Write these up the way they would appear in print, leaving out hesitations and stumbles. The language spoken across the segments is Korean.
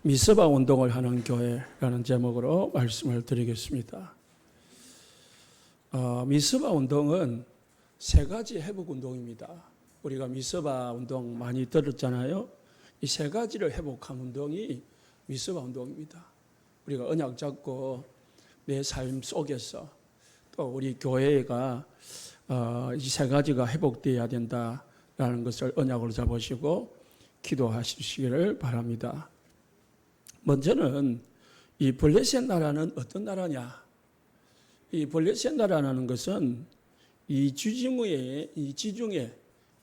미스바 운동을 하는 교회라는 제목으로 말씀을 드리겠습니다. 미스바 운동은 세 가지 회복 운동입니다. 우리가 미스바 운동 많이 들었잖아요. 이 세 가지를 회복한 운동이 미스바 운동입니다. 우리가 언약 잡고 내 삶 속에서 또 우리 교회가 이 세 가지가 회복되어야 된다라는 것을 언약으로 잡으시고 기도하시기를 바랍니다. 먼저는 이 블레셋 나라는 어떤 나라냐? 이 블레셋 나라라는 것은 이 지중해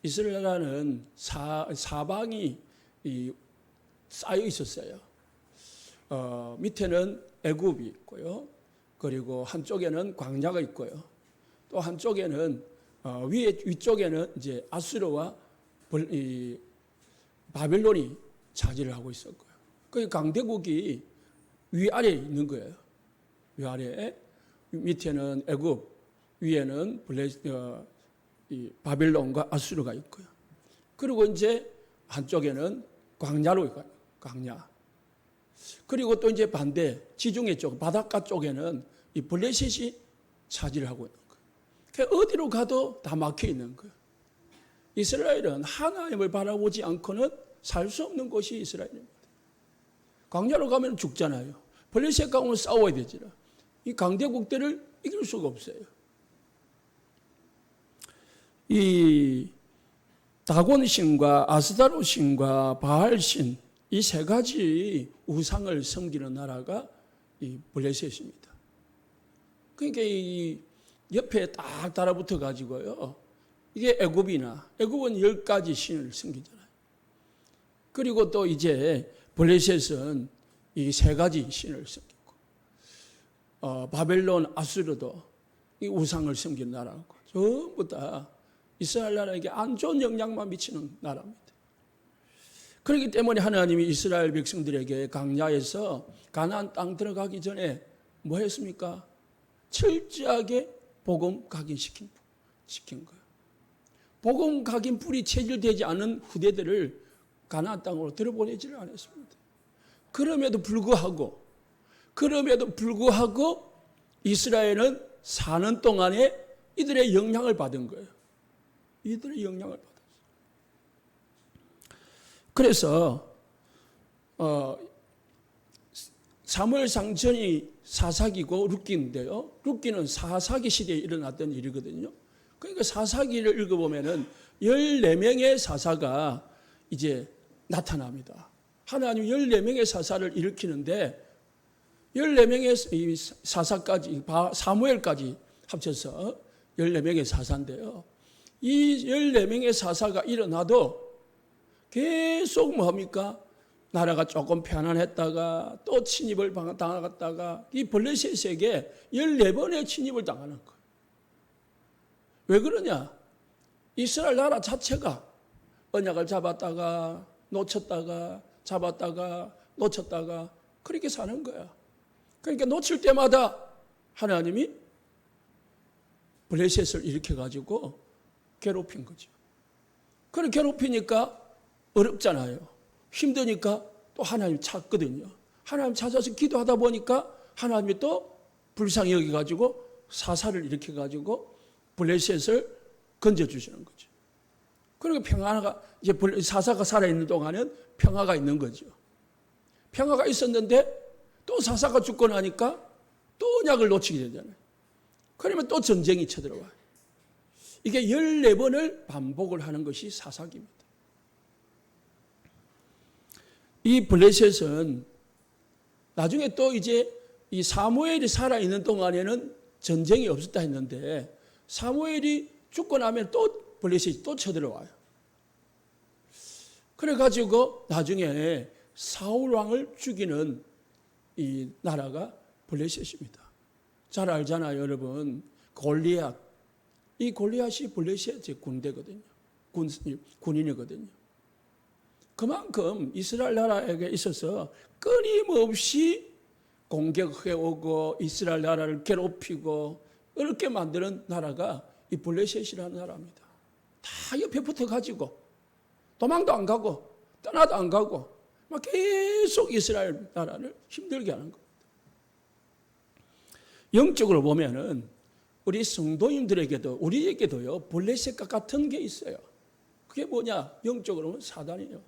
이스라엘 나라는 사방이 쌓여 있었어요. 밑에는 애굽이 있고요. 그리고 한쪽에는 광야가 있고요. 또 한쪽에는 위쪽에는 이제 아수르와 바벨론이 차지를 하고 있었고요. 그 강대국이 위아래에 있는 거예요. 위아래에 밑에는 애굽, 위에는 바벨론과 아수르가 있고요. 그리고 이제 한쪽에는 광야로 있고요. 광야. 그리고 또 이제 반대 지중해 쪽 바닷가 쪽에는 이 블레셋이 차지를 하고 있는 거예요. 그러니까 어디로 가도 다 막혀 있는 거예요. 이스라엘은 하나님을 바라보지 않고는 살 수 없는 곳이 이스라엘입니다. 광야로 가면 죽잖아요. 블레셋과 오늘 싸워야 되지라. 이 강대국들을 이길 수가 없어요. 이 다곤신과 아스타롯신과 바알신 이 세 가지 우상을 섬기는 나라가 이 블레셋입니다. 그러니까 이 옆에 딱 달아붙어 가지고요. 이게 애굽은 10가지 신을 섬기잖아요. 그리고 또 이제 블레셋은 이 세 가지 신을 섬기고, 바벨론, 아수르도 이 우상을 섬기는 나라고, 전부 다 이스라엘 나라에게 안 좋은 영향만 미치는 나라입니다. 그렇기 때문에 하나님이 이스라엘 백성들에게 강야에서 가나안 땅 들어가기 전에 뭐 했습니까? 철저하게 복음 각인시킨 거예요. 복음 각인 불이 체질되지 않은 후대들을 가나안 땅으로 들어보내지를 않았습니다. 그럼에도 불구하고 이스라엘은 사는 동안에 이들의 영향을 받은 거예요. 이들의 영향을 받았어요. 그래서 사무엘상 전이 사사기고 룻기인데요. 룻기는 사사기 시대에 일어났던 일이거든요. 그러니까 사사기를 읽어보면은 14명의 사사가 이제 나타납니다. 하나님 14명의 사사를 일으키는데 14명의 사사까지 사무엘까지 합쳐서 14명의 사사인데요. 이 14명의 사사가 일어나도 계속 뭡니까? 나라가 조금 편안했다가 또 침입을 당하다가 이 블레셋에게 14번의 침입을 당하는 거예요. 왜 그러냐? 이스라엘 나라 자체가 언약을 잡았다가 놓쳤다가 잡았다가 놓쳤다가 그렇게 사는 거야. 그러니까 놓칠 때마다 하나님이 블레셋을 일으켜가지고 괴롭힌 거죠. 그걸 괴롭히니까 어렵잖아요. 힘드니까 또 하나님 찾거든요. 하나님 찾아서 기도하다 보니까 하나님이 또 불쌍히 여기가지고 사사를 일으켜가지고 블레셋을 건져주시는 거죠. 그리고 평화가 이제 사사가 살아있는 동안은 평화가 있는 거죠. 평화가 있었는데 또 사사가 죽고 나니까 또 언약을 놓치게 되잖아요. 그러면 또 전쟁이 쳐들어와요. 이게 14번을 반복을 하는 것이 사사기입니다. 이 블레셋은 나중에 또 이제 이 사무엘이 살아있는 동안에는 전쟁이 없었다 했는데 사무엘이 죽고 나면 또 블레셋이 또 쳐들어와요. 그래가지고 나중에 사울 왕을 죽이는 이 나라가 블레셋입니다. 잘 알잖아요, 여러분. 골리앗. 이 골리앗이 블레셋의 군대거든요. 군인이거든요. 그만큼 이스라엘 나라에게 있어서 끊임없이 공격해오고 이스라엘 나라를 괴롭히고 어렵게 만드는 나라가 이 블레셋이라는 나라입니다. 다 옆에 붙어가지고 도망도 안 가고 떠나도 안 가고 막 계속 이스라엘 나라를 힘들게 하는 겁니다. 영적으로 보면은 우리 성도님들에게도 우리에게도요 블레셋과 같은 게 있어요. 그게 뭐냐? 영적으로는 사단이에요.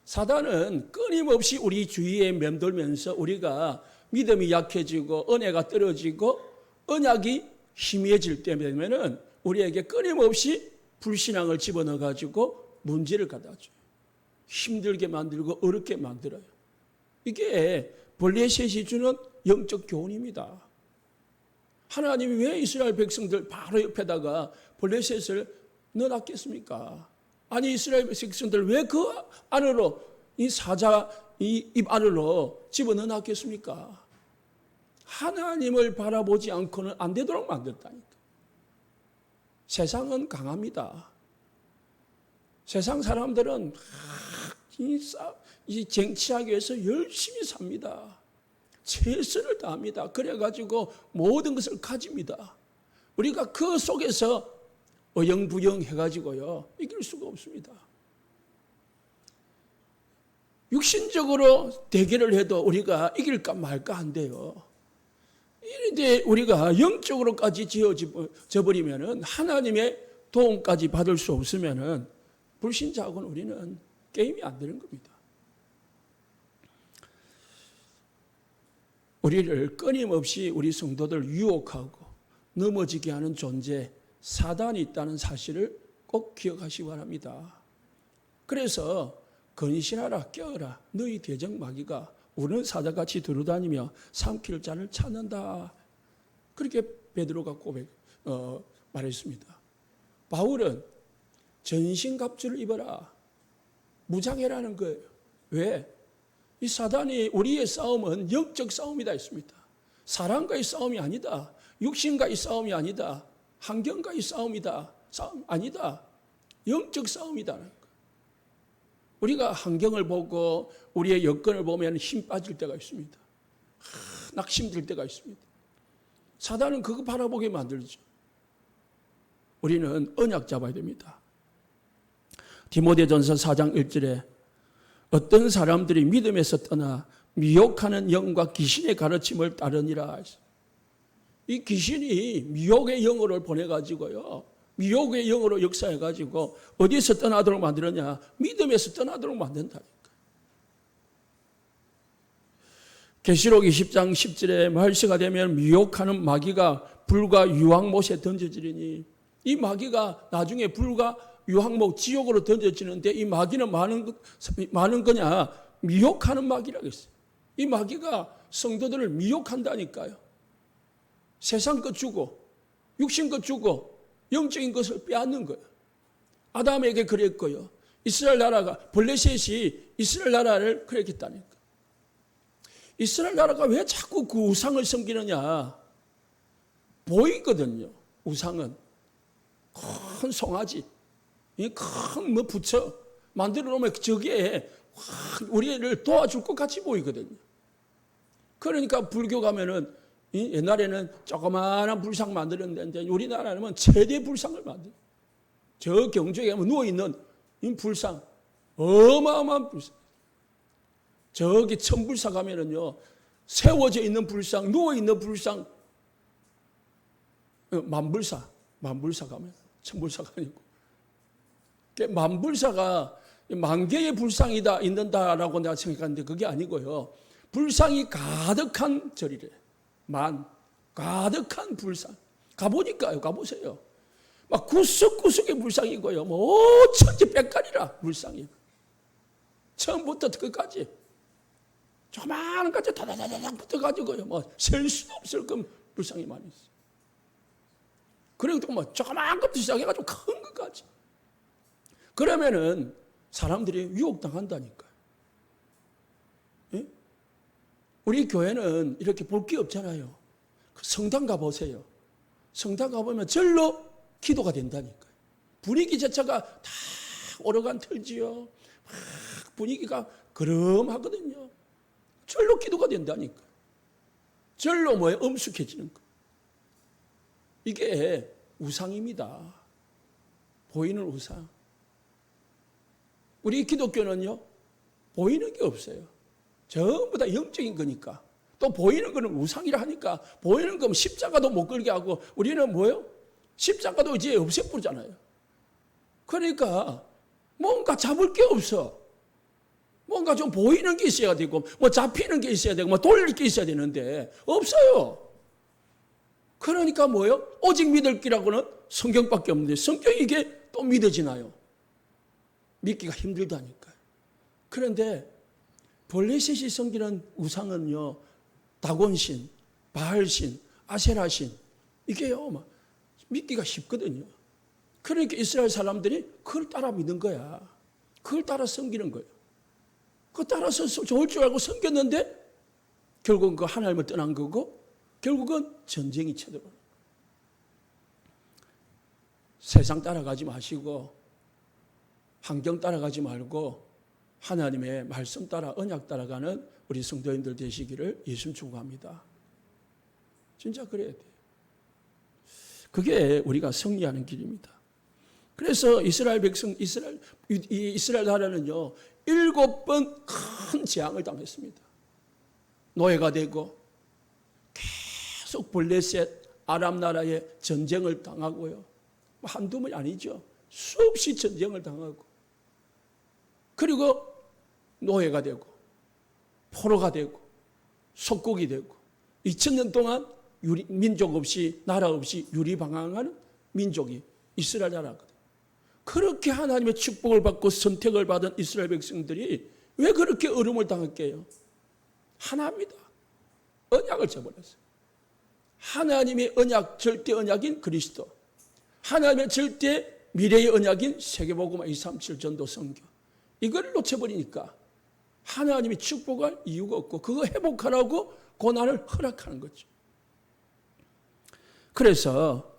사단은 끊임없이 우리 주위에 맴돌면서 우리가 믿음이 약해지고 은혜가 떨어지고 언약이 희미해질 때 되면은 우리에게 끊임없이 불신앙을 집어넣어 가지고 문제를 갖다 줘요. 힘들게 만들고 어렵게 만들어요. 이게 블레셋이 주는 영적 교훈입니다. 하나님이 왜 이스라엘 백성들 바로 옆에다가 블레셋을 넣어놨겠습니까? 아니 이스라엘 백성들 왜 그 안으로 이 사자 이 입 안으로 집어넣어놨겠습니까? 하나님을 바라보지 않고는 안 되도록 만들었다니까. 세상은 강합니다. 세상 사람들은 이 쟁취하기 위해서 열심히 삽니다. 최선을 다합니다. 그래가지고 모든 것을 가집니다. 우리가 그 속에서 어영부영 해가지고요 이길 수가 없습니다. 육신적으로 대결을 해도 우리가 이길까 말까 한데요. 이런데 우리가 영적으로까지 지어져 버리면은 하나님의 도움까지 받을 수 없으면은 불신자하고는 우리는 게임이 안 되는 겁니다. 우리를 끊임없이 우리 성도들 유혹하고 넘어지게 하는 존재 사단이 있다는 사실을 꼭 기억하시기 바랍니다. 그래서 근신하라 깨어라 너희 대적 마귀가 우는 사자같이 두루다니며 삼킬 자를 찾는다. 그렇게 베드로가 말했습니다. 바울은 전신갑주를 입어라. 무장해라는 거예요. 왜? 이 사단이 우리의 싸움은 영적 싸움이다 했습니다. 사람과의 싸움이 아니다. 육신과의 싸움이 아니다. 환경과의 싸움이다. 싸움 아니다. 영적 싸움이다. 우리가 환경을 보고 우리의 여건을 보면 힘 빠질 때가 있습니다. 낙심될 때가 있습니다. 사단은 그거 바라보게 만들죠. 우리는 언약 잡아야 됩니다. 디모데전서 4장 1절에 어떤 사람들이 믿음에서 떠나 미혹하는 영과 귀신의 가르침을 따르니라. 이 귀신이 미혹의 영어를 보내가지고요. 미혹의 영어로 역사해가지고 어디에서 떠나도록 만들었냐? 믿음에서 떠나도록 만든다니까. 계시록 20장 10절에 말세가 되면 미혹하는 마귀가 불과 유황못에 던져지리니 이 마귀가 나중에 불과 유황목 지옥으로 던져지는데 이 마귀는 많은 거냐? 미혹하는 마귀라고 했어요. 이 마귀가 성도들을 미혹한다니까요. 세상 것 주고 육신 것 주고 영적인 것을 빼앗는 거예요. 아담에게 그랬고요. 이스라엘 나라가 블레셋이 이스라엘 나라를 그랬겠다니까. 이스라엘 나라가 왜 자꾸 그 우상을 섬기느냐? 보이거든요. 우상은 큰 송아지, 큰 부처 만들어 놓으면 저기에 우리를 도와줄 것 같이 보이거든요. 그러니까 불교 가면은 옛날에는 조그마한 불상 만들었는데 우리나라는 최대 불상을 만들어요. 저 경주에 가면 누워있는 이 불상, 어마어마한 불상. 저기 천불사 가면은요, 세워져 있는 불상, 누워있는 불상, 만불사 가면, 천불사가 아니고. 만불사가 만 개의 불상이다, 있는다라고 내가 생각하는데 그게 아니고요. 불상이 가득한 절이래. 가득한 불상. 가보니까요, 가보세요. 막 구석구석의 불상이고요. 뭐, 천지백갈이라, 불상이. 처음부터 끝까지. 조그마한 것까지 다다다닥 붙어가지고요. 뭐, 셀 수도 없을 그 불상이 많이 있어요. 그리고 뭐, 조그마한 것부터 시작해가지고 큰 것까지. 그러면은 사람들이 유혹당한다니까요. 예? 우리 교회는 이렇게 볼 게 없잖아요. 성당 가보세요. 성당 가보면 절로 기도가 된다니까요. 분위기 자체가 다 오르간 틀지요. 분위기가 그름하거든요. 절로 기도가 된다니까. 절로 뭐에 엄숙해지는 거. 이게 우상입니다. 보이는 우상. 우리 기독교는요, 보이는 게 없어요. 전부 다 영적인 거니까. 또 보이는 거는 우상이라 하니까 보이는 거면 십자가도 못 걸게 하고 우리는 뭐요? 십자가도 이제 없애버리잖아요. 그러니까 뭔가 잡을 게 없어. 뭔가 좀 보이는 게 있어야 되고 뭐 잡히는 게 있어야 되고 뭐 돌릴 게 있어야 되는데 없어요. 그러니까 뭐요? 오직 믿을 기라고는 성경밖에 없는데 성경이 이게 또 믿어지나요? 믿기가 힘들다니까요. 그런데 블레셋이 섬기는 우상은요, 다곤신, 바알신, 아세라신, 이게요, 믿기가 쉽거든요. 그러니까 이스라엘 사람들이 그걸 따라 믿는 거야. 그걸 따라 섬기는 거예요. 그거 따라서 좋을 줄 알고 섬겼는데 결국은 그 하나님을 떠난 거고 결국은 전쟁이 쳐들어오는 거예요. 세상 따라가지 마시고 환경 따라가지 말고 하나님의 말씀 따라 언약 따라가는 우리 성도님들 되시기를 예수님 축복합니다. 진짜 그래야 돼요. 그게 우리가 승리하는 길입니다. 그래서 이스라엘 백성, 이스라엘 나라는요, 7번 큰 재앙을 당했습니다. 노예가 되고 계속 블레셋, 아람 나라의 전쟁을 당하고요. 한두 번이 아니죠. 수없이 전쟁을 당하고 그리고 노예가 되고 포로가 되고 속국이 되고 2000년 동안 민족 없이 나라 없이 유리방황하는 민족이 이스라엘 나라거든요. 그렇게 하나님의 축복을 받고 선택을 받은 이스라엘 백성들이 왜 그렇게 어려움을 당했게요? 하나입니다. 언약을 저버렸어요. 하나님의 언약, 절대 언약인 그리스도, 하나님의 절대 미래의 언약인 세계복음 237 전도 선교, 이걸 놓쳐버리니까 하나님이 축복할 이유가 없고 그거 회복하라고 고난을 허락하는 거죠. 그래서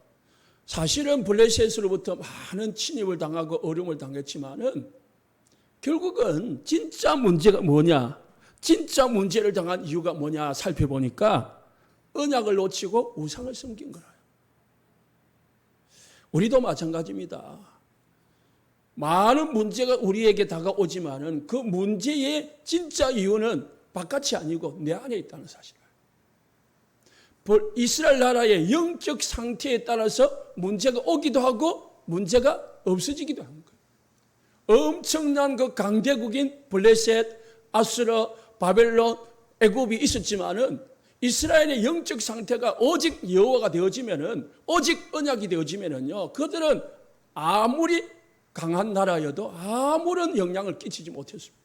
사실은 블레셋으로부터 많은 침입을 당하고 어려움을 당했지만은 결국은 진짜 문제가 뭐냐, 진짜 문제를 당한 이유가 뭐냐 살펴보니까 언약을 놓치고 우상을 섬긴 거예요. 우리도 마찬가지입니다. 많은 문제가 우리에게 다가오지만은 그 문제의 진짜 이유는 바깥이 아니고 내 안에 있다는 사실을. 이스라엘 나라의 영적 상태에 따라서 문제가 오기도 하고 문제가 없어지기도 하는 거예요. 엄청난 그 강대국인 블레셋, 아수르, 바벨론, 애굽이 있었지만은 이스라엘의 영적 상태가 오직 여호와가 되어지면은, 오직 언약이 되어지면은요, 그들은 아무리 강한 나라여도 아무런 영향을 끼치지 못했습니다.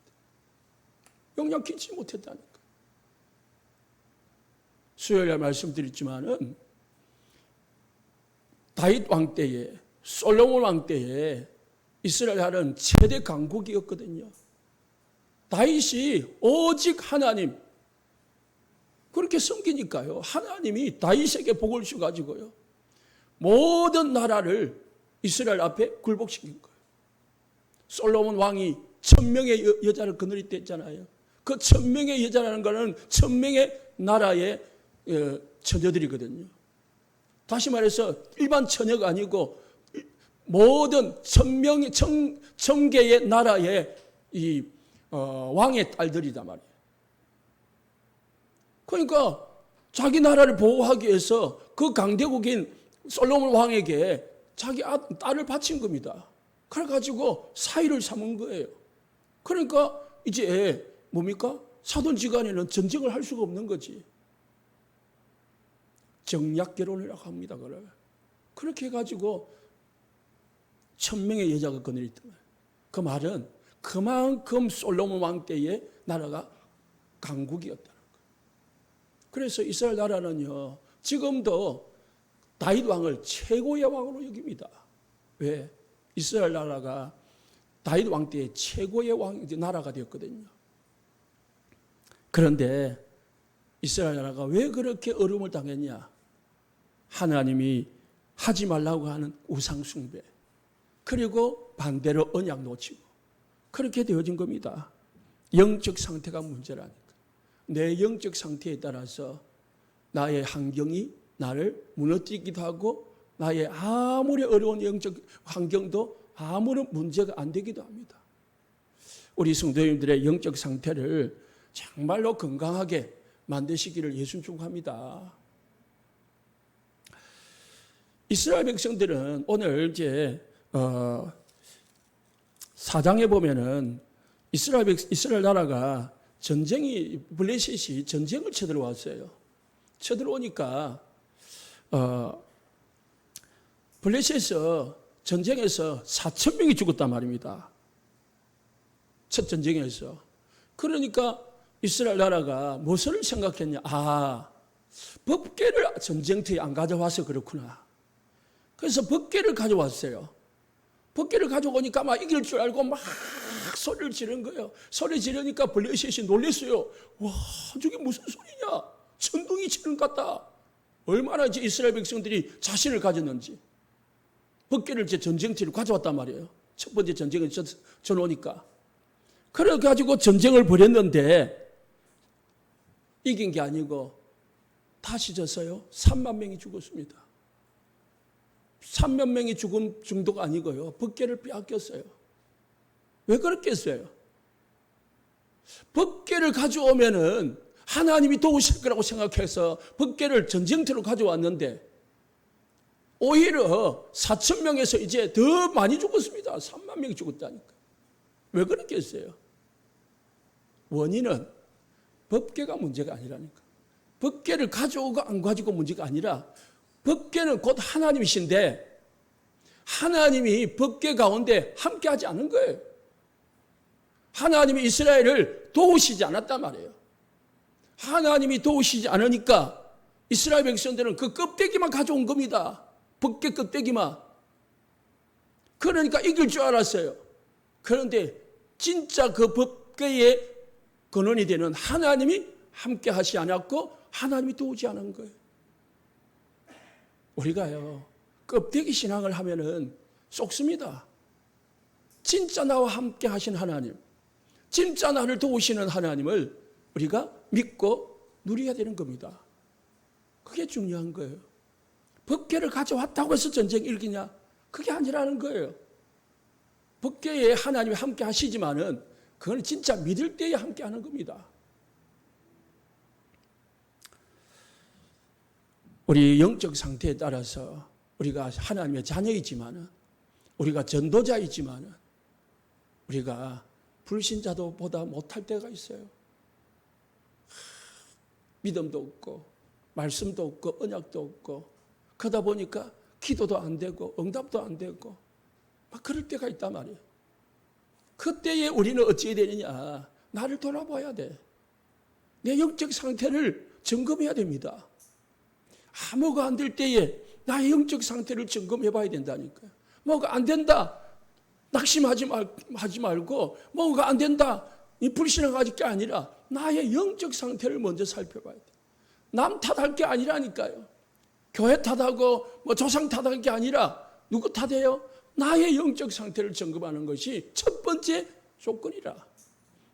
영향 끼치지 못했다니까. 수요일에 말씀드렸지만은 다윗 왕 때에, 솔로몬 왕 때에 이스라엘은 최대 강국이었거든요. 다윗이 오직 하나님 그렇게 섬기니까요, 하나님이 다윗에게 복을 주가지고요 모든 나라를 이스라엘 앞에 굴복시킨 거예요. 솔로몬 왕이 1000명의 여자를 거느릴 때 했잖아요. 그 1000명의 여자라는 것은 1000명의 나라의 처녀들이거든요. 다시 말해서 일반 처녀가 아니고 모든 1000개의 나라의 이 왕의 딸들이단 말이에요. 그러니까 자기 나라를 보호하기 위해서 그 강대국인 솔로몬 왕에게 자기 딸을 바친 겁니다. 그래가지고 사위를 삼은 거예요. 그러니까 이제 뭡니까? 사돈지간에는 전쟁을 할 수가 없는 거지. 정략 결혼이라고 합니다. 그렇게 해가지고 1000명의 여자가 거느렸던 거예요. 그 말은 그만큼 솔로몬 왕 때의 나라가 강국이었다는 거예요. 그래서 이스라엘 나라는요, 지금도 다윗 왕을 최고의 왕으로 여깁니다. 왜? 이스라엘 나라가 다윗 왕 때의 최고의 나라가 되었거든요. 그런데 이스라엘 나라가 왜 그렇게 어려움을 당했냐? 하나님이 하지 말라고 하는 우상 숭배, 그리고 반대로 언약 놓치고, 그렇게 되어진 겁니다. 영적 상태가 문제라니까. 내 영적 상태에 따라서 나의 환경이 나를 무너뜨리기도 하고 나의 아무리 어려운 영적 환경도 아무런 문제가 안 되기도 합니다. 우리 성도님들의 영적 상태를 정말로 건강하게 만드시기를 예수 축복합니다. 이스라엘 백성들은 오늘 이제 4장에 보면은 이스라엘 나라가 블레셋이 전쟁을 쳐들어왔어요. 쳐들어오니까 블레셋에서 전쟁에서 4,000명이 죽었단 말입니다. 첫 전쟁에서. 그러니까 이스라엘 나라가 무엇을 생각했냐? 법궤를 전쟁터에 안 가져와서 그렇구나. 그래서 법궤를 가져왔어요. 법궤를 가져오니까 막 이길 줄 알고 막 소리를 지르는 거예요. 소리 지르니까 블레셋이 놀랐어요. 와, 저게 무슨 소리냐? 천둥이 치는 것 같다. 얼마나 이제 이스라엘 백성들이 자신을 가졌는지. 법궤를 이제 전쟁터로 가져왔단 말이에요. 첫 번째 전쟁을 쳐놓으니까. 그래가지고 전쟁을 벌였는데 이긴 게 아니고 다시 졌어요. 3만 명이 죽었습니다. 3만 명이 죽은 정도가 아니고요. 법궤를 빼앗겼어요. 왜 그렇겠어요? 법궤를 가져오면은 하나님이 도우실 거라고 생각해서 법궤를 전쟁터로 가져왔는데 오히려 4,000명에서 이제 더 많이 죽었습니다. 3만 명이 죽었다니까. 왜 그렇겠어요? 원인은 법궤가 문제가 아니라니까. 법궤를 가져오고 안 가지고 문제가 아니라 법궤는 곧 하나님이신데 하나님이 법궤 가운데 함께하지 않은 거예요. 하나님이 이스라엘을 도우시지 않았단 말이에요. 하나님이 도우시지 않으니까 이스라엘 백성들은 그 껍데기만 가져온 겁니다. 법궤 껍데기만. 그러니까 이길 줄 알았어요. 그런데 진짜 그 법궤의 근원이 되는 하나님이 함께 하지 않았고 하나님이 도우지 않은 거예요. 우리가요, 껍데기 신앙을 하면은 쏙습니다. 진짜 나와 함께 하신 하나님, 진짜 나를 도우시는 하나님을 우리가 믿고 누려야 되는 겁니다. 그게 중요한 거예요. 법궤를 가져왔다고 해서 전쟁 이기냐? 그게 아니라는 거예요. 법궤에 하나님이 함께 하시지만은 그건 진짜 믿을 때에 함께 하는 겁니다. 우리 영적 상태에 따라서 우리가 하나님의 자녀이지만은 우리가 전도자이지만은 우리가 불신자도 보다 못할 때가 있어요. 믿음도 없고 말씀도 없고 언약도 없고 그러다 보니까 기도도 안 되고 응답도 안 되고 막 그럴 때가 있단 말이에요. 그때에 우리는 어찌해야 되느냐? 나를 돌아봐야 돼. 내 영적 상태를 점검해야 됩니다. 뭐가 안 될 때에 나의 영적 상태를 점검해 봐야 된다니까요. 뭐가 안 된다. 낙심하지 말고 뭐가 안 된다. 이 불신앙할 게 아니라 나의 영적 상태를 먼저 살펴봐야 돼. 남 탓할 게 아니라니까요. 교회 탓하고 조상 탓할 게 아니라 누구 탓해요? 나의 영적 상태를 점검하는 것이 첫 번째 조건이라.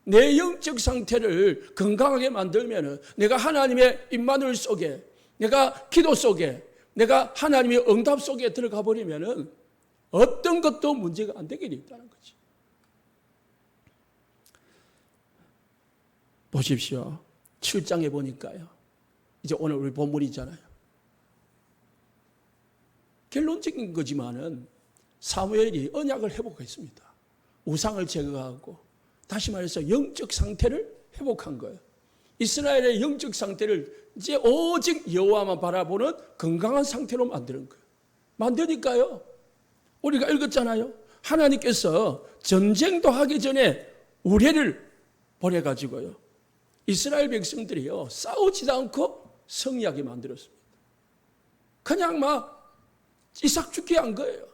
내 영적 상태를 건강하게 만들면 내가 하나님의 임마누엘 속에, 내가 기도 속에, 내가 하나님의 응답 속에 들어가 버리면 어떤 것도 문제가 안 되게 돼 있다는 거지. 보십시오. 7장에 보니까요. 이제 오늘 우리 본문이잖아요. 결론적인 거지만은 사무엘이 언약을 회복했습니다. 우상을 제거하고 다시 말해서 영적 상태를 회복한 거예요. 이스라엘의 영적 상태를 이제 오직 여호와만 바라보는 건강한 상태로 만드는 거예요. 만드니까요. 우리가 읽었잖아요. 하나님께서 전쟁도 하기 전에 우레를 보내가지고요. 이스라엘 백성들이요. 싸우지도 않고 승리하게 만들었습니다. 그냥 막 이삭 죽게 한 거예요.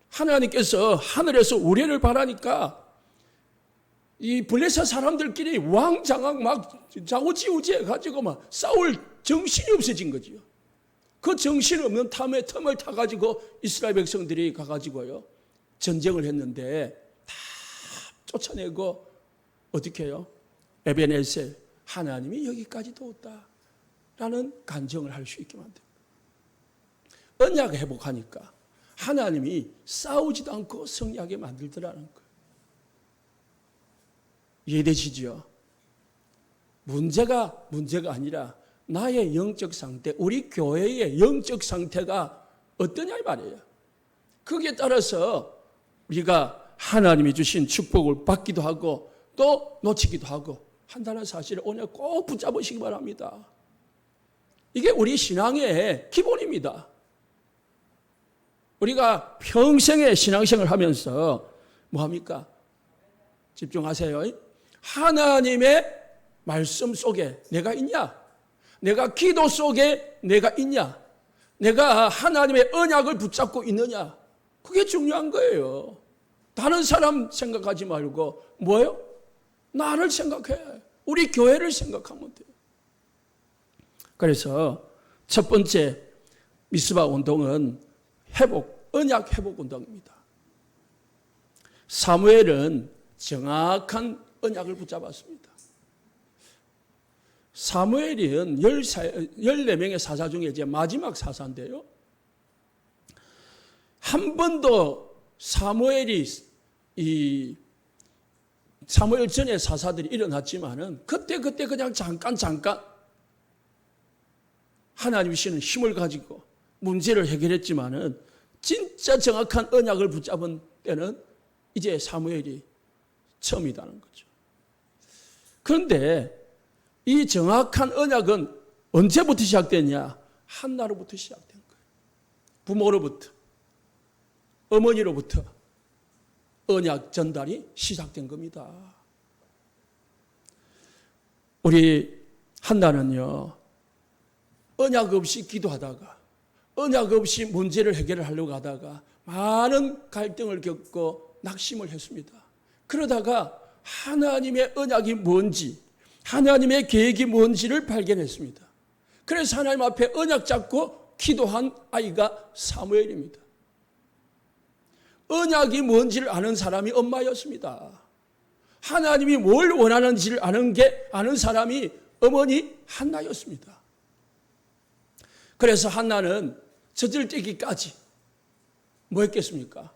하나님께서 하늘에서 우레를 바라니까 이 블레셋 사람들끼리 왕장악 막 좌우지우지 해가지고 막 싸울 정신이 없어진 거지요. 그 정신 없는 틈을 타가지고 이스라엘 백성들이 가가지고요. 전쟁을 했는데 다 쫓아내고 어떻게 해요? 에베네셀 하나님이 여기까지 도왔다라는 간증을 할 수 있게 만듭니다. 언약을 회복하니까 하나님이 싸우지도 않고 승리하게 만들더라는 거예요. 이해되시죠? 문제가 아니라 나의 영적 상태, 우리 교회의 영적 상태가 어떠냐 이 말이에요. 거기에 따라서 우리가 하나님이 주신 축복을 받기도 하고 또 놓치기도 하고 한다는 사실을 오늘 꼭 붙잡으시기 바랍니다. 이게 우리 신앙의 기본입니다. 우리가 평생의 신앙생활을 하면서 뭐합니까? 집중하세요. 하나님의 말씀 속에 내가 있냐? 내가 기도 속에 내가 있냐? 내가 하나님의 언약을 붙잡고 있느냐? 그게 중요한 거예요. 다른 사람 생각하지 말고 뭐예요? 나를 생각해. 우리 교회를 생각하면 돼요. 그래서 첫 번째 미스바 운동은 언약 회복 운동입니다. 사무엘은 정확한 언약을 붙잡았습니다. 사무엘은 14명의 사사 중에 이제 마지막 사사인데요. 한 번도 사무엘 전에 사사들이 일어났지만은 그때 그냥 잠깐 하나님 주시는 힘을 가지고 문제를 해결했지만은 진짜 정확한 언약을 붙잡은 때는 이제 사무엘이 처음이라는 거죠. 그런데 이 정확한 언약은 언제부터 시작됐냐? 한나로부터 시작된 거예요. 부모로부터, 어머니로부터 언약 전달이 시작된 겁니다. 우리 한나는요, 언약 없이 기도하다가, 언약 없이 문제를 해결하려고 하다가 많은 갈등을 겪고 낙심을 했습니다. 그러다가 하나님의 언약이 뭔지, 하나님의 계획이 뭔지를 발견했습니다. 그래서 하나님 앞에 언약 잡고 기도한 아이가 사무엘입니다. 언약이 뭔지를 아는 사람이 엄마였습니다. 하나님이 뭘 원하는지를 아는 사람이 어머니 한나였습니다. 그래서 한나는 젖을 떼기까지 뭐 했겠습니까?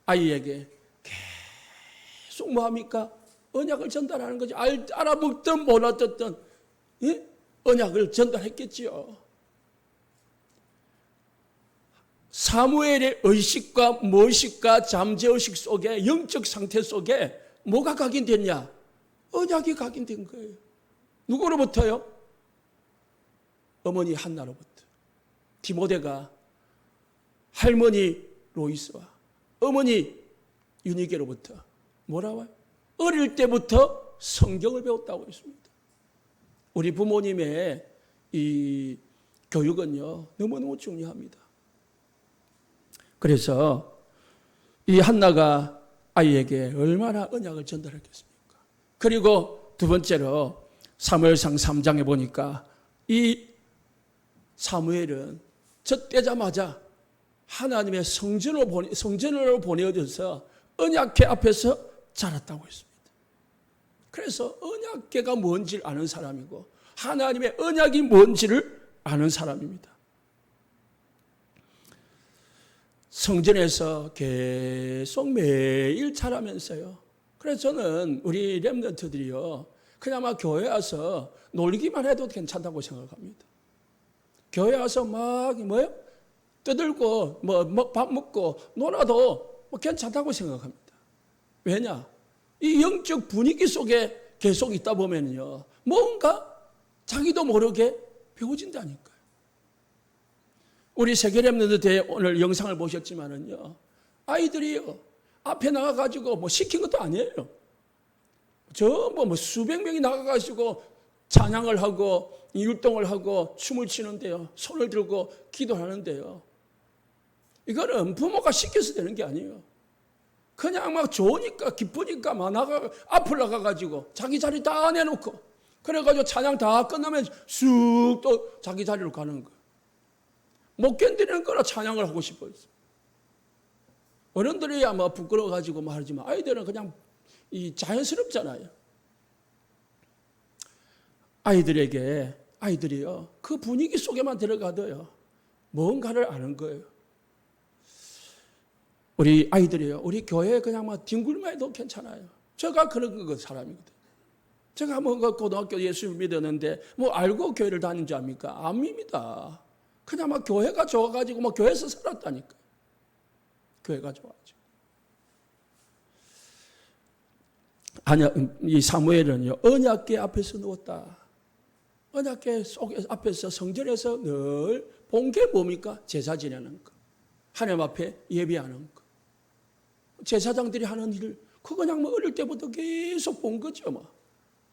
아이에게 계속 뭐 합니까? 언약을 전달하는 거죠. 알아먹든 몰랐든 언약을 전달했겠지요. 사무엘의 의식과 무의식과 잠재의식 속에 영적 상태 속에 뭐가 각인됐냐? 언약이 각인된 거예요. 누구로부터요? 어머니 한나로부터. 디모데가 할머니 로이스와 어머니 유니게로부터 뭐라고요? 어릴 때부터 성경을 배웠다고 했습니다. 우리 부모님의 이 교육은요, 너무너무 중요합니다. 그래서 이 한나가 아이에게 얼마나 언약을 전달했겠습니까? 그리고 두 번째로 사무엘상 3장에 보니까 이 사무엘은 젖되자마자 하나님의 성전으로 보내어져서 언약궤 앞에서 자랐다고 했습니다. 그래서 언약궤가 뭔지를 아는 사람이고 하나님의 언약이 뭔지를 아는 사람입니다. 성전에서 계속 매일 자라면서요. 그래서 저는 우리 렘넌트들이요, 그냥 막 교회 와서 놀기만 해도 괜찮다고 생각합니다. 교회 와서 막 뭐요? 떠들고 밥 먹고 놀아도 괜찮다고 생각합니다. 왜냐? 이 영적 분위기 속에 계속 있다 보면요, 뭔가 자기도 모르게 배워진다니까요. 우리 세계 렘넌트 대회 오늘 영상을 보셨지만은요, 아이들이요 앞에 나가가지고 뭐 시킨 것도 아니에요. 전부 수백 명이 나가가지고 찬양을 하고 율동을 하고 춤을 추는데요, 손을 들고 기도하는데요, 이거는 부모가 시켜서 되는 게 아니에요. 그냥 막 좋으니까 기쁘니까 막 앞을 나가가지고 자기 자리 다 내놓고 그래가지고 찬양 다 끝나면 쑥 또 자기 자리로 가는 거예요. 못 견디는 거라 찬양을 하고 싶어요. 어른들이야 뭐 부끄러워가지고 말하지만 아이들은 그냥 자연스럽잖아요. 아이들이요 그 분위기 속에만 들어가도요 뭔가를 아는 거예요. 우리 아이들이요 우리 교회에 그냥 막 뒹굴만 해도 괜찮아요. 제가 그런 그 사람이거든요. 제가 뭐 고등학교 예수 믿었는데 뭐 알고 교회를 다닌 줄 압니까? 안 밉니다. 그냥 막 교회가 좋아가지고 뭐 교회에서 살았다니까. 교회가 좋아가지고. 아니야, 이 사무엘은요, 언약궤 앞에서 누웠다. 언약궤 앞에서 성전에서 늘 본 게 뭡니까? 제사 지내는 거. 하나님 앞에 예배하는 거. 제사장들이 하는 일, 그거 그냥 뭐 어릴 때부터 계속 본 거죠, 뭐.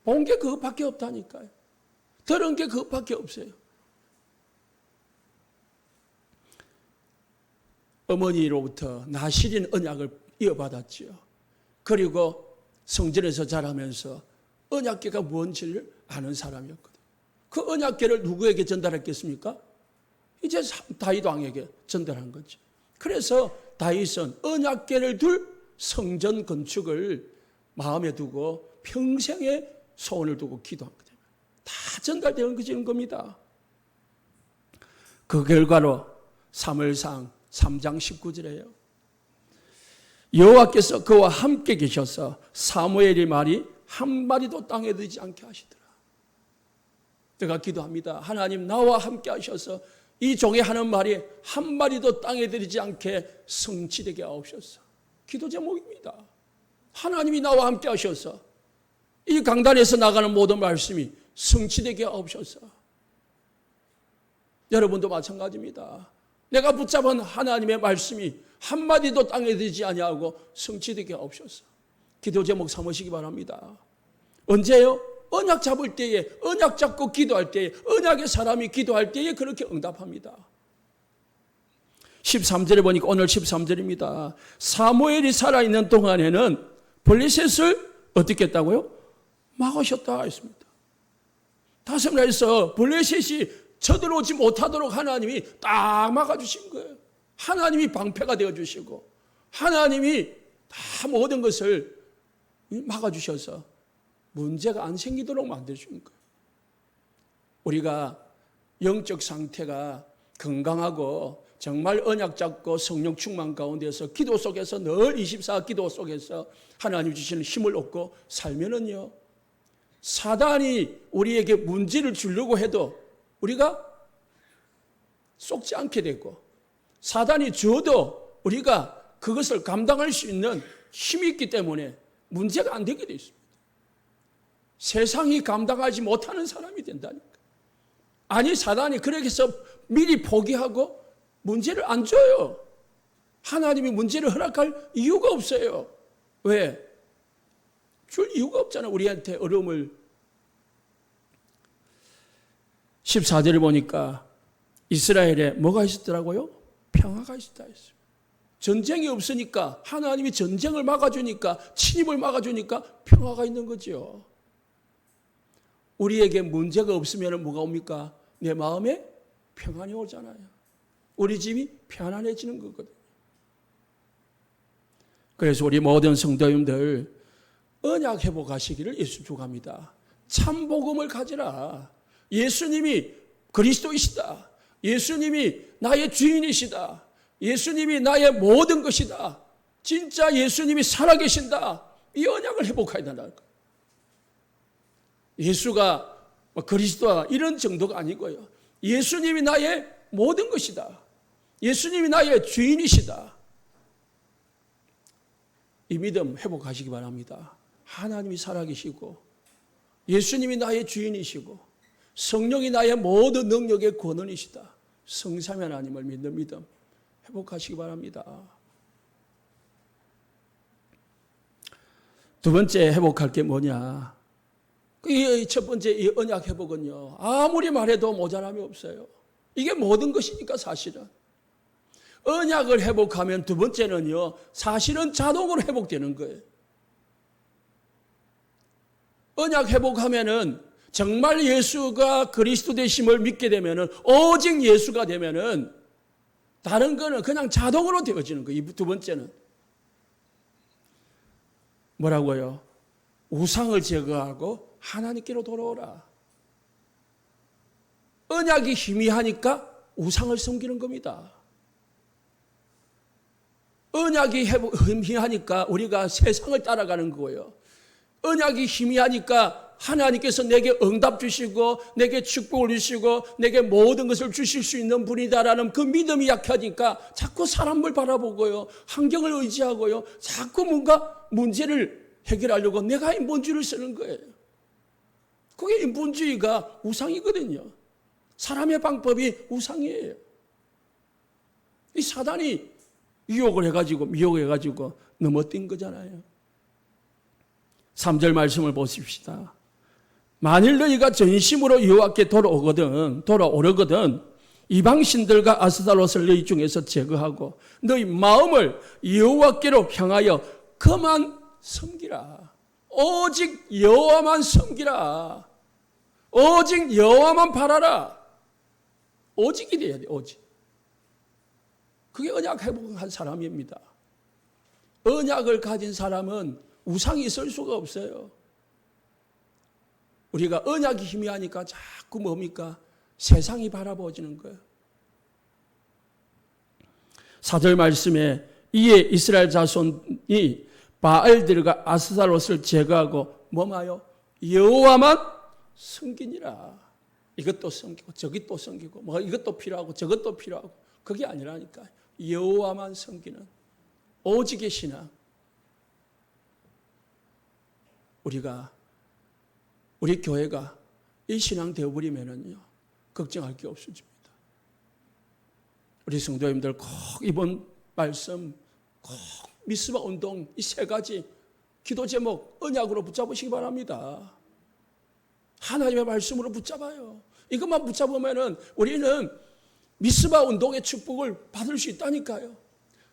본 게 그것밖에 없다니까요. 들은 게 그것밖에 없어요. 어머니로부터 나실인 언약을 이어받았지요. 그리고 성전에서 자라면서 언약궤가 뭔지를 아는 사람이었거든요. 그 언약궤를 누구에게 전달했겠습니까? 이제 다윗 왕에게 전달한 거죠. 그래서 다윗은 언약궤를 둘 성전 건축을 마음에 두고 평생의 소원을 두고 기도하거든요. 다 전달되는 겁니다. 그 결과로 사무엘상 3장 19절에요. 여호와께서 그와 함께 계셔서 사무엘의 말이 한마디도 땅에 들지 않게 하시더라. 제가 기도합니다. 하나님 나와 함께 하셔서 이 종이 하는 말이 한마디도 땅에 들지 않게 성취되게 하옵소서. 기도 제목입니다. 하나님이 나와 함께 하셔서 이 강단에서 나가는 모든 말씀이 성취되게 하옵소서. 여러분도 마찬가지입니다. 내가 붙잡은 하나님의 말씀이 한마디도 땅에 들지 아니하고 성취되게 하옵소서. 기도 제목 삼으시기 바랍니다. 언제요? 언약 잡을 때에, 언약 잡고 기도할 때에, 언약의 사람이 기도할 때에 그렇게 응답합니다. 13절에 보니까 오늘 13절입니다. 사무엘이 살아있는 동안에는 블레셋을 어떻게 했다고요? 막으셨다 했습니다. 다시 말해서 블레셋이 쳐들어오지 못하도록 하나님이 딱 막아주신 거예요. 하나님이 방패가 되어주시고 하나님이 다 모든 것을 막아주셔서 문제가 안 생기도록 만들어준 거예요. 우리가 영적 상태가 건강하고 정말 언약 잡고 성령 충만 가운데서 기도 속에서 늘 24 기도 속에서 하나님 주시는 힘을 얻고 살면은요, 사단이 우리에게 문제를 주려고 해도 우리가 속지 않게 되고, 사단이 줘도 우리가 그것을 감당할 수 있는 힘이 있기 때문에 문제가 안 되게 되어 있습니다. 세상이 감당하지 못하는 사람이 된다니까. 아니, 사단이 그렇게 해서 미리 포기하고 문제를 안 줘요. 하나님이 문제를 허락할 이유가 없어요. 왜? 줄 이유가 없잖아요. 우리한테 어려움을. 14절을 보니까 이스라엘에 뭐가 있었더라고요? 평화가 있었다 했어요. 전쟁이 없으니까, 하나님이 전쟁을 막아주니까, 침입을 막아주니까 평화가 있는 거죠. 우리에게 문제가 없으면 뭐가 옵니까? 내 마음에 평안이 오잖아요. 우리 집이 편안해지는 거거든요. 그래서 우리 모든 성도님들 언약 회복하시기를 예수 축원합니다. 참 복음을 가지라. 예수님이 그리스도이시다. 예수님이 나의 주인이시다. 예수님이 나의 모든 것이다. 진짜 예수님이 살아계신다. 이 언약을 회복해야 된다는 거예요. 예수가 그리스도가 이런 정도가 아니고요. 예수님이 나의 모든 것이다. 예수님이 나의 주인이시다. 이 믿음 회복하시기 바랍니다. 하나님이 살아계시고 예수님이 나의 주인이시고 성령이 나의 모든 능력의 권원이시다. 성삼위 하나님을 믿는 믿음 회복하시기 바랍니다. 두 번째 회복할 게 뭐냐? 이 첫 번째 이 언약 회복은요, 아무리 말해도 모자람이 없어요. 이게 모든 것이니까 사실은. 언약을 회복하면 두 번째는요, 사실은 자동으로 회복되는 거예요. 언약 회복하면은 정말 예수가 그리스도 되심을 믿게 되면은, 오직 예수가 되면은 다른 거는 그냥 자동으로 되어지는 거예요. 이 두 번째는 뭐라고요? 우상을 제거하고 하나님께로 돌아오라. 언약이 희미하니까 우상을 섬기는 겁니다. 언약이 희미하니까 우리가 세상을 따라가는 거예요. 언약이 희미하니까 하나님께서 내게 응답 주시고 내게 축복을 주시고 내게 모든 것을 주실 수 있는 분이다라는 그 믿음이 약하니까 자꾸 사람을 바라보고요. 환경을 의지하고요. 자꾸 뭔가 문제를 해결하려고 내가 인본주의를 쓰는 거예요. 그게 인본주의가 우상이거든요. 사람의 방법이 우상이에요. 이 사단이 유혹을 해가지고 미혹해가지고 넘어뛴 거잖아요. 3절 말씀을 보십시다. 만일 너희가 전심으로 여호와께 돌아오려거든 이방신들과 아스타롯을 너희 중에서 제거하고 너희 마음을 여호와께로 향하여 그만 섬기라. 오직 여호와만 섬기라. 오직 여호와만 바라라. 오직이 돼야 돼. 오직. 그게 언약 회복한 사람입니다. 언약을 가진 사람은 우상이 있을 수가 없어요. 우리가 언약이 희미하니까 자꾸 뭡니까? 세상이 바라보지는 거예요. 4절 말씀에 이에 이스라엘 자손이 바알들과 아스타롯을 제거하고 뭐마요? 여호와만 섬기니라. 이것도 섬기고 저기 또 섬기고 뭐 이것도 필요하고 저것도 필요하고 그게 아니라니까. 여호와만 섬기는 오직의 신앙. 우리 교회가 이 신앙 되어버리면은요, 걱정할 게 없어집니다. 우리 성도님들 꼭 이번 말씀, 꼭 미스바 운동 이 세 가지 기도 제목 언약으로 붙잡으시기 바랍니다. 하나님의 말씀으로 붙잡아요. 이것만 붙잡으면은 우리는 미스바 운동의 축복을 받을 수 있다니까요.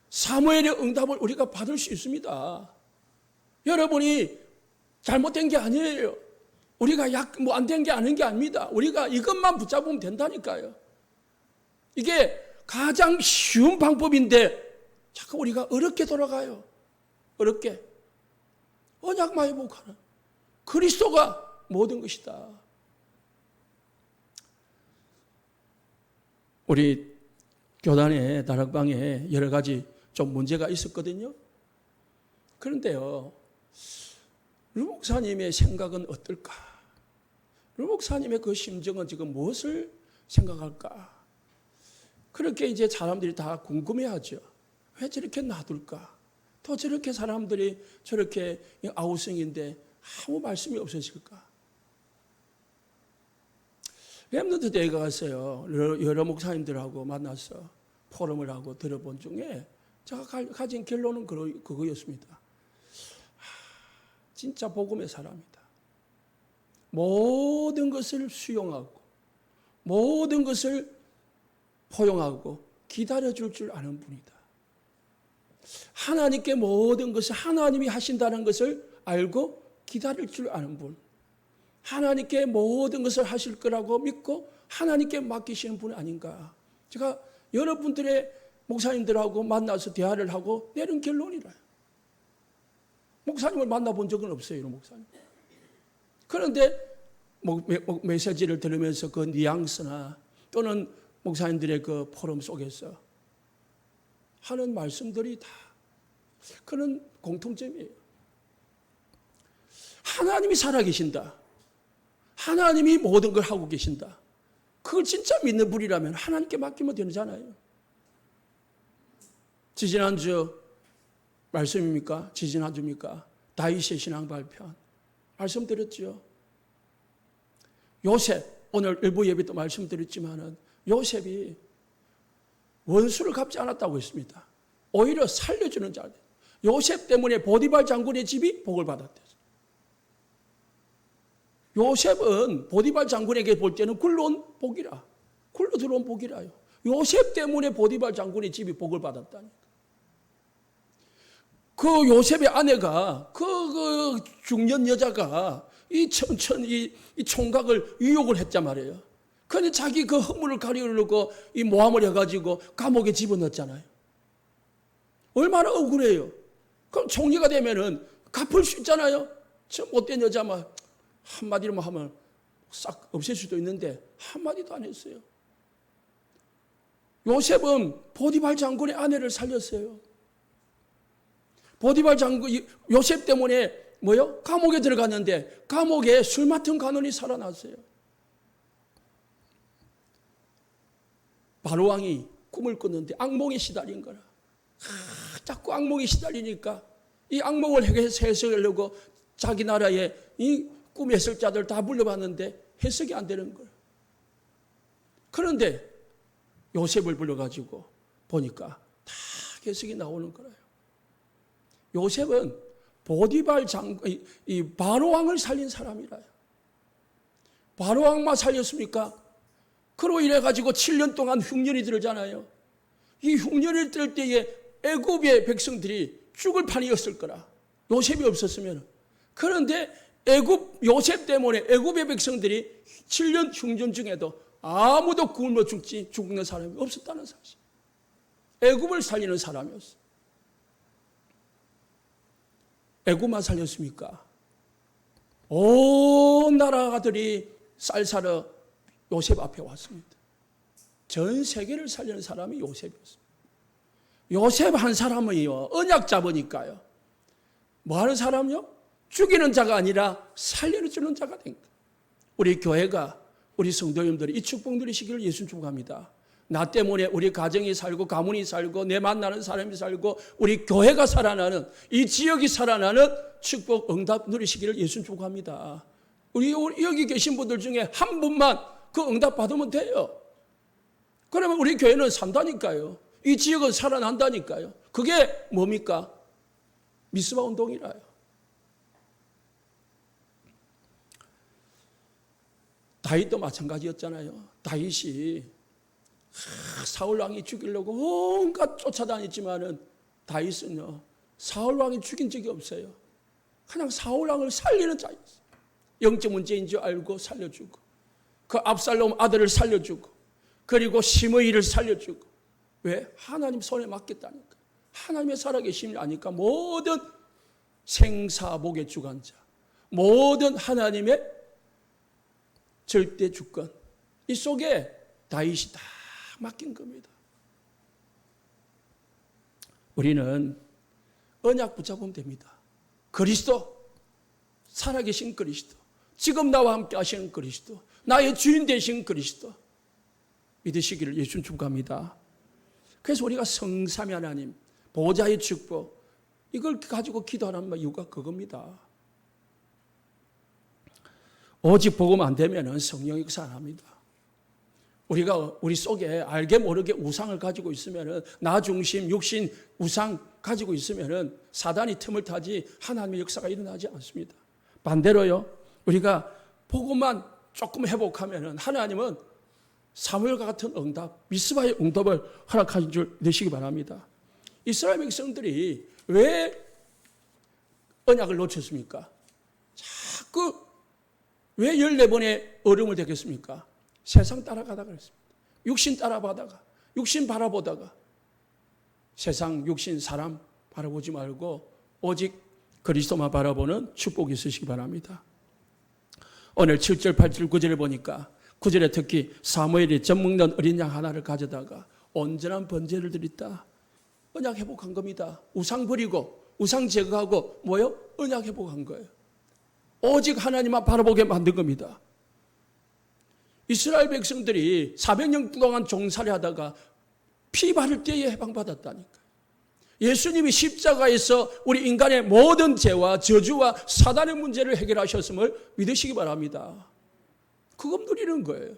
사무엘의 응답을 우리가 받을 수 있습니다. 여러분이 잘못된 게 아니에요. 우리가 안 된 게 아닌 게 아닙니다. 우리가 이것만 붙잡으면 된다니까요. 이게 가장 쉬운 방법인데 자꾸 우리가 어렵게 돌아가요. 어렵게. 언약만 회복하는 그리스도가 모든 것이다. 우리 교단의 다락방에 여러 가지 좀 문제가 있었거든요. 그런데요, 루 목사님의 생각은 어떨까? 루 목사님의 그 심정은 지금 무엇을 생각할까? 그렇게 이제 사람들이 다 궁금해하죠. 왜 저렇게 놔둘까? 또 저렇게 사람들이 저렇게 아우성인데 아무 말씀이 없으실까? 렘넌트 대회에 갔어요. 여러 목사님들하고 만나서 포럼을 하고 들어본 중에 제가 가진 결론은 그거였습니다. 진짜 복음의 사람이다. 모든 것을 수용하고 모든 것을 포용하고 기다려줄 줄 아는 분이다. 하나님께 모든 것을 하나님이 하신다는 것을 알고 기다릴 줄 아는 분. 하나님께 모든 것을 하실 거라고 믿고 하나님께 맡기시는 분 아닌가. 제가 여러분들의 목사님들하고 만나서 대화를 하고 내린 결론이라요. 목사님을 만나본 적은 없어요, 이런 목사님. 그런데 메시지를 들으면서 그 뉘앙스나 또는 목사님들의 그 포럼 속에서 하는 말씀들이 다 그런 공통점이에요. 하나님이 살아계신다. 하나님이 모든 걸 하고 계신다. 그걸 진짜 믿는 분이라면 하나님께 맡기면 되잖아요. 지지난주 말씀입니까? 지지난주입니까? 다윗의 신앙 발편 말씀드렸죠. 요셉, 오늘 일부 예배 때 말씀드렸지만은 요셉이 원수를 갚지 않았다고 했습니다. 오히려 살려주는 자. 요셉 때문에 보디발 장군의 집이 복을 받았대요. 요셉은 보디발 장군에게 볼 때는 굴러온 복이라. 굴러 들어온 복이라요. 요셉 때문에 보디발 장군의 집이 복을 받았다니까. 그 요셉의 아내가 그 중년 여자가 이 총각을 유혹을 했단 말이에요. 그런데 자기 그 허물을 가리려고 이 모함을 해가지고 감옥에 집어넣었잖아요. 얼마나 억울해요. 그럼 총리가 되면은 갚을 수 있잖아요. 저 못된 여자만 한마디로만 하면 싹 없앨 수도 있는데 한마디도 안 했어요. 요셉은 보디발 장군의 아내를 살렸어요. 보디발 장군, 요셉 때문에 감옥에 들어갔는데 감옥에 술 맡은 간원이 살아났어요. 바로왕이 꿈을 꿨는데 악몽에 시달린 거라. 자꾸 악몽에 시달리니까 이 악몽을 해석하려고 자기 나라에 이 꿈 해설자들 다 불러봤는데 해석이 안 되는 거예요. 그런데 요셉을 불러가지고 보니까 다 해석이 나오는 거예요. 요셉은 보디발 장관, 이 바로왕을 살린 사람이라요. 바로왕만 살렸습니까? 그로 인해 가지고 7년 동안 흉년이 들잖아요. 이 흉년이 들 때에 애굽의 백성들이 죽을 판이었을 거라. 요셉이 없었으면. 그런데 요셉 때문에 애굽의 백성들이 7년 흉년 중에도 아무도 굶어 죽는 사람이 없었다는 사실. 애굽을 살리는 사람이었어요. 애굽만 살렸습니까? 온 나라들이 쌀사러 요셉 앞에 왔습니다. 전 세계를 살리는 사람이 요셉이었습니다. 요셉 한 사람은요, 언약 잡으니까요. 뭐 하는 사람요? 죽이는 자가 아니라 살려주는 자가 된 거예요. 우리 교회가, 우리 성도님들이 이 축복 누리시기를 예수 축복합니다. 나 때문에 우리 가정이 살고 가문이 살고 내 만나는 사람이 살고 우리 교회가 살아나는, 이 지역이 살아나는 축복 응답 누리시기를 예수 축복합니다. 우리 여기 계신 분들 중에 한 분만 그 응답 받으면 돼요. 그러면 우리 교회는 산다니까요. 이 지역은 살아난다니까요. 그게 뭡니까? 미스바 운동이라요. 다윗도 마찬가지였잖아요. 다윗이 사울왕이 죽이려고 온갖 쫓아다녔지만은 다윗은요, 사울왕이 죽인 적이 없어요. 그냥 사울왕을 살리는 자였어요. 영적 문제인 줄 알고 살려주고, 그 압살롬 아들을 살려주고, 그리고 시므이를 살려주고. 왜? 하나님 손에 맡겼다니까. 하나님의 살아계심을 아니까 모든 생사복의 주관자, 모든 하나님의 절대 주권, 이 속에 다윗이 다 맡긴 겁니다. 우리는 언약 붙잡으면 됩니다. 그리스도, 살아계신 그리스도, 지금 나와 함께 하시는 그리스도, 나의 주인 되신 그리스도 믿으시기를 예수 축복합니다. 그래서 우리가 성삼위 하나님, 보호자의 축복, 이걸 가지고 기도하는 이유가 그겁니다. 오직 복음 안 되면 성령이 역사 안 합니다. 우리가 우리 속에 알게 모르게 우상을 가지고 있으면, 나 중심, 육신, 우상 가지고 있으면 사단이 틈을 타지 하나님의 역사가 일어나지 않습니다. 반대로요, 우리가 복음만 조금 회복하면 하나님은 사무엘과 같은 응답, 미스바의 응답을 허락하신 줄 내시기 바랍니다. 이스라엘 백성들이 왜 언약을 놓쳤습니까? 자꾸 왜 14번의 어려움을 겪었습니까? 세상 따라가다가 그랬습니다. 육신 따라가다가, 육신 바라보다가, 세상, 육신, 사람 바라보지 말고 오직 그리스도만 바라보는 축복이 있으시기 바랍니다. 오늘 7절, 8절, 9절에 보니까 9절에 특히 사무엘이 젖 먹는 어린 양 하나를 가져다가 온전한 번제를 드렸다. 언약 회복한 겁니다. 우상 버리고, 우상 제거하고 언약 회복한 거예요. 오직 하나님만 바라보게 만든 겁니다. 이스라엘 백성들이 400년 동안 종살이 하다가 피 바를 때에 해방받았다니까요. 예수님이 십자가에서 우리 인간의 모든 죄와 저주와 사단의 문제를 해결하셨음을 믿으시기 바랍니다. 그것 누리는 거예요.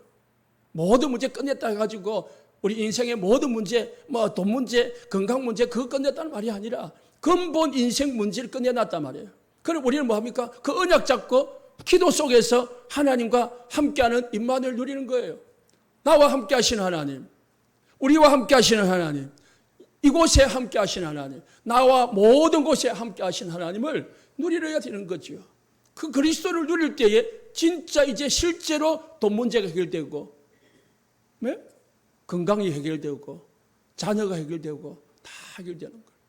모든 문제 끝냈다 해가지고 우리 인생의 모든 문제, 돈 문제, 건강 문제 그거 끝냈다는 말이 아니라 근본 인생 문제를 끝내놨단 말이에요. 그럼 우리는 뭐합니까? 그 언약 잡고 기도 속에서 하나님과 함께하는 임만을 누리는 거예요. 나와 함께 하시는 하나님, 우리와 함께 하시는 하나님, 이곳에 함께 하시는 하나님, 나와 모든 곳에 함께 하시는 하나님을 누리려야 되는 거죠. 그 그리스도를 누릴 때에 진짜 이제 실제로 돈 문제가 해결되고, 네? 건강이 해결되고, 자녀가 해결되고 다 해결되는 거예요.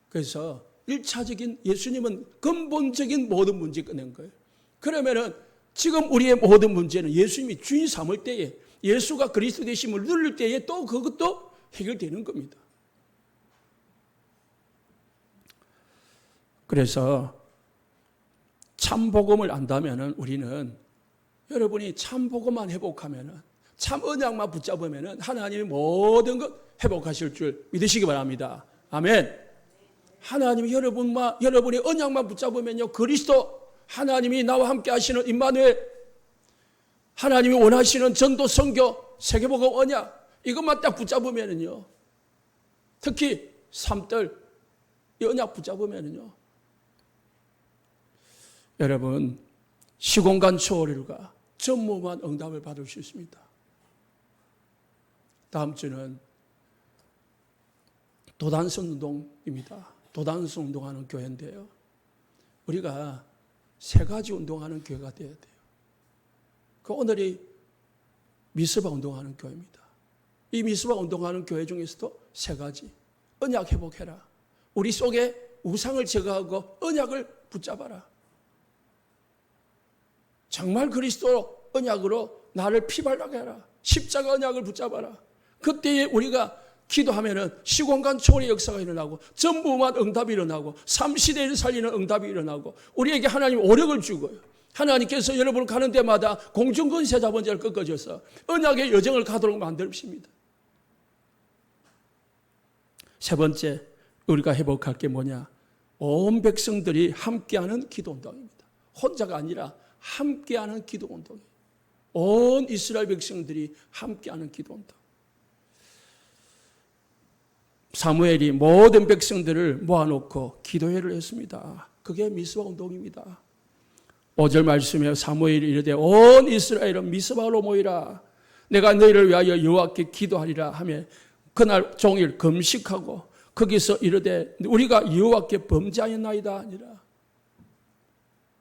그래서 1차적인 예수님은 근본적인 모든 문제 끝낸 거예요. 그러면은 지금 우리의 모든 문제는 예수님이 주인 삼을 때에, 예수가 그리스도 되심을 누릴 때에 또 그것도 해결되는 겁니다. 그래서 참 복음을 안다면은 우리는 여러분이 참 복음만 회복하면은 참 언약만 붙잡으면은 하나님이 모든 것 회복하실 줄 믿으시기 바랍니다. 아멘. 하나님이 여러분의 언약만 붙잡으면요, 그리스도 하나님이 나와 함께 하시는 임마누엘, 하나님이 원하시는 전도, 선교, 세계복음 언약, 이것만 딱 붙잡으면은요, 특히 삼들 이 언약 붙잡으면은요, 여러분 시공간 초월일과 전무후무한 응답을 받을 수 있습니다. 다음 주는 도단성 운동입니다. 도단성 운동하는 교회인데요, 우리가 세 가지 운동하는 교회가 되어야 돼요. 그 오늘이 미스바 운동하는 교회입니다. 이 미스바 운동하는 교회 중에서도 세 가지. 언약 회복해라. 우리 속에 우상을 제거하고 언약을 붙잡아라. 정말 그리스도 언약으로 나를 피발나게 하라. 십자가 언약을 붙잡아라. 그때에 우리가 기도하면은 시공간 초월의 역사가 일어나고 전무후무한 응답이 일어나고 삼시대를 살리는 응답이 일어나고 우리에게 하나님 오력을 주고요. 하나님께서 여러분을 가는 데마다 공중권세 잡은 자를 꺾어줘서 언약의 여정을 가도록 만드십니다. 세 번째, 우리가 회복할 게 뭐냐? 온 백성들이 함께하는 기도운동입니다. 혼자가 아니라 함께하는 기도운동이에요. 온 이스라엘 백성들이 함께하는 기도운동. 사무엘이 모든 백성들을 모아놓고 기도회를 했습니다. 그게 미스바 운동입니다. 5절 말씀에 사무엘이 이르되 온 이스라엘은 미스바로 모이라. 내가 너희를 위하여 여호와께 기도하리라 하며 그날 종일 금식하고 거기서 이르되 우리가 여호와께 범죄하였나이다 하니라.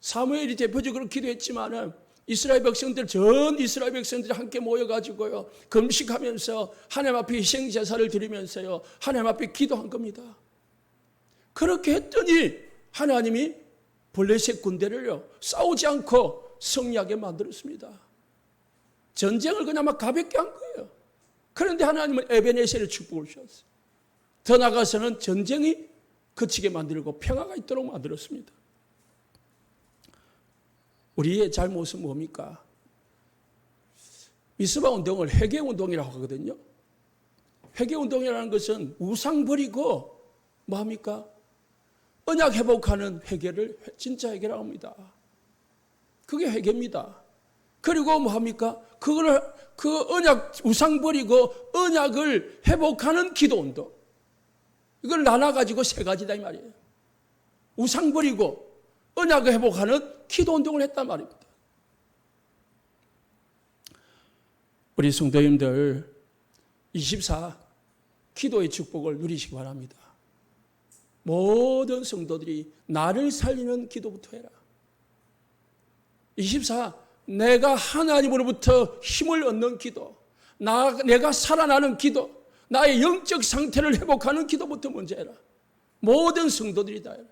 사무엘이 대표적으로 기도했지만은 이스라엘 백성들, 전 이스라엘 백성들이 함께 모여가지고요, 금식하면서 하나님 앞에 희생 제사를 드리면서요, 하나님 앞에 기도한 겁니다. 그렇게 했더니 하나님이 블레셋 군대를요, 싸우지 않고 승리하게 만들었습니다. 전쟁을 그냥 막 가볍게 한 거예요. 그런데 하나님은 에베네셀의 축복을 주셨어요. 더 나아가서는 전쟁이 그치게 만들고 평화가 있도록 만들었습니다. 우리의 잘못은 뭡니까? 미스바 운동을 회개운동이라고 하거든요. 회개운동이라는 것은 우상 버리고 뭐합니까? 언약 회복하는 회개를 진짜 회개라고 합니다. 그게 회개입니다. 그리고 뭐합니까? 그 언약 우상 버리고 언약을 회복하는 기도운동. 이걸 나눠가지고 세 가지다 이 말이에요. 우상 버리고 언약을 회복하는 기도운동을 했단 말입니다. 우리 성도님들 24 기도의 축복을 누리시기 바랍니다. 모든 성도들이 나를 살리는 기도부터 해라. 24 내가 하나님으로부터 힘을 얻는 기도, 내가 살아나는 기도, 나의 영적 상태를 회복하는 기도부터 먼저 해라. 모든 성도들이 다 해라.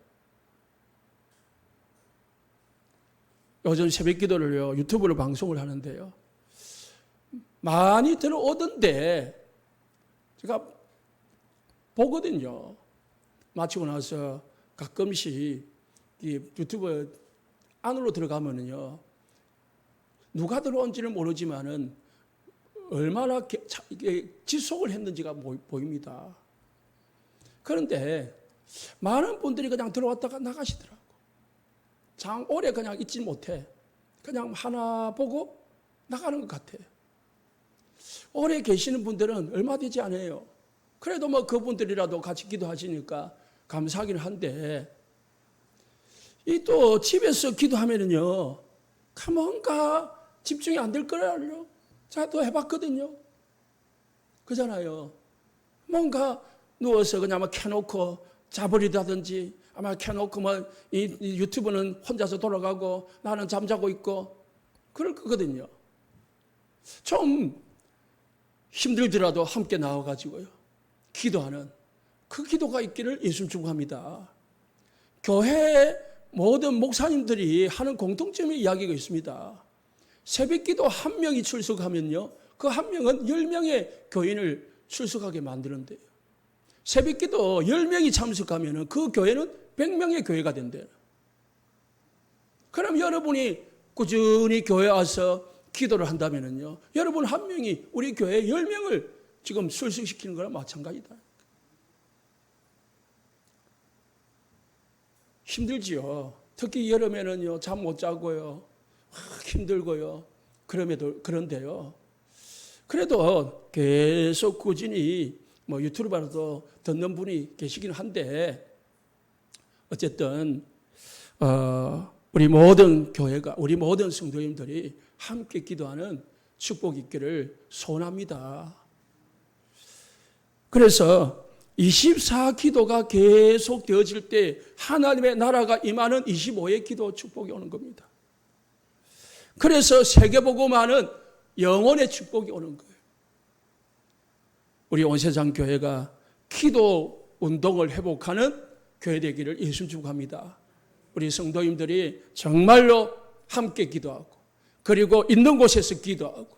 요즘 새벽 기도를요, 유튜브로 방송을 하는데요, 많이 들어오던데 제가 보거든요. 마치고 나서 가끔씩 이 유튜브 안으로 들어가면은요, 누가 들어온지는 모르지만은 얼마나 지속을 했는지가 보입니다. 그런데 많은 분들이 그냥 들어왔다가 나가시더라고. 장 오래 그냥 있지 못해. 그냥 하나 보고 나가는 것 같아. 오래 계시는 분들은 얼마 되지 않아요. 그래도 뭐 그분들이라도 같이 기도하시니까 감사하긴 한데, 이 또 집에서 기도하면은요, 뭔가 집중이 안 될 거라요. 제가 또 해봤거든요. 그잖아요. 뭔가 누워서 그냥 막 켜놓고 자버리다든지, 아마 켜놓고 뭐 이 유튜브는 혼자서 돌아가고 나는 잠자고 있고 그럴 거거든요. 좀 힘들더라도 함께 나와가지고요, 기도하는 그 기도가 있기를 예수님 축복합니다. 교회 모든 목사님들이 하는 공통점의 이야기가 있습니다. 새벽기도 한 명이 출석하면요, 그 한 명은 10명의 교인을 출석하게 만드는데요. 새벽기도 10명이 참석하면 그 교회는 100명의 교회가 된대요. 그럼 여러분이 꾸준히 교회 와서 기도를 한다면요, 여러분 한 명이 우리 교회 10명을 지금 출석시키는 거랑 마찬가지다. 힘들지요. 특히 여름에는요, 잠 못 자고요, 힘들고요. 그런데요, 그래도 계속 꾸준히 유튜브라도 듣는 분이 계시긴 한데, 어쨌든 우리 모든 교회가, 우리 모든 성도님들이 함께 기도하는 축복이 있기를 소원합니다. 그래서 24기도가 계속 되어질 때 하나님의 나라가 임하는 25의 기도 축복이 오는 겁니다. 그래서 세계복음화는 영혼의 축복이 오는 거예요. 우리 온세상 교회가 기도 운동을 회복하는 교회 되기를 예수 축복합니다. 우리 성도님들이 정말로 함께 기도하고, 그리고 있는 곳에서 기도하고,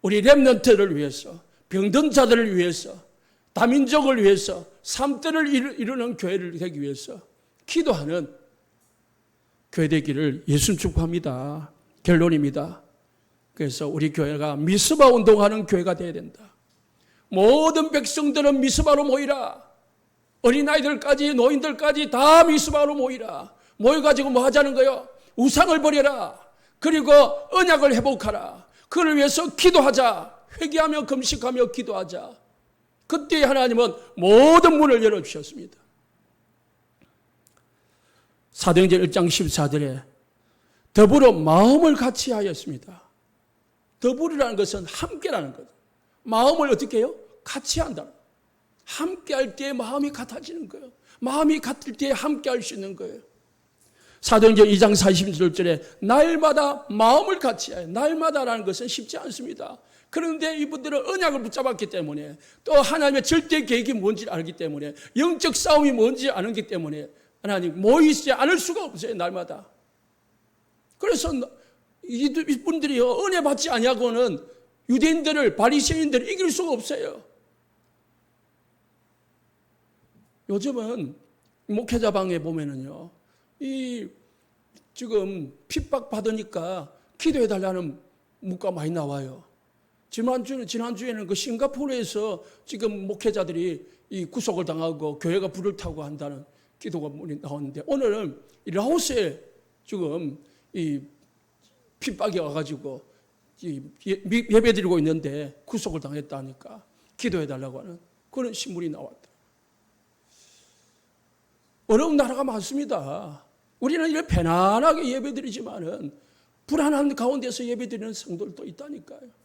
우리 렘넌트를 위해서, 병든 자들을 위해서, 다민족을 위해서, 삶들을 이루는 교회를 되기 위해서 기도하는 교회 되기를 예수 축복합니다. 결론입니다. 그래서 우리 교회가 미스바 운동하는 교회가 되어야 된다. 모든 백성들은 미스바로 모이라. 어린아이들까지 노인들까지 다 미스바로 모이라. 모여가지고 뭐 하자는 거요? 우상을 버려라. 그리고 언약을 회복하라. 그를 위해서 기도하자. 회개하며 금식하며 기도하자. 그때 하나님은 모든 문을 열어주셨습니다. 사도행전 1장 14절에 더불어 마음을 같이 하였습니다. 더불으라는 것은 함께라는 거죠. 마음을 어떻게 해요? 같이 한다. 함께 할 때 마음이 같아지는 거예요. 마음이 같을 때 함께 할 수 있는 거예요. 사도행전 2장 41절에 날마다 마음을 같이 해요. 날마다라는 것은 쉽지 않습니다. 그런데 이분들은 언약을 붙잡았기 때문에, 또 하나님의 절대 계획이 뭔지 알기 때문에, 영적 싸움이 뭔지 아는기 때문에 하나님 모이지 않을 수가 없어요. 날마다. 그래서 이분들이요, 은혜 받지 아니하고는 유대인들을, 바리새인들을 이길 수가 없어요. 요즘은 목회자 방에 보면은요, 지금 핍박 받으니까 기도해 달라는 문구가 많이 나와요. 지난주에는 그 싱가포르에서 지금 목회자들이 이 구속을 당하고 교회가 불을 타고 한다는 기도가 나오는데, 오늘은 이 라오스에 지금 이 핍박이 와가지고 예배 드리고 있는데 구속을 당했다니까 기도해 달라고 하는 그런 신문이 나왔다. 어려운 나라가 많습니다. 우리는 이렇게 편안하게 예배 드리지만은 불안한 가운데서 예배 드리는 성도들도 있다니까요.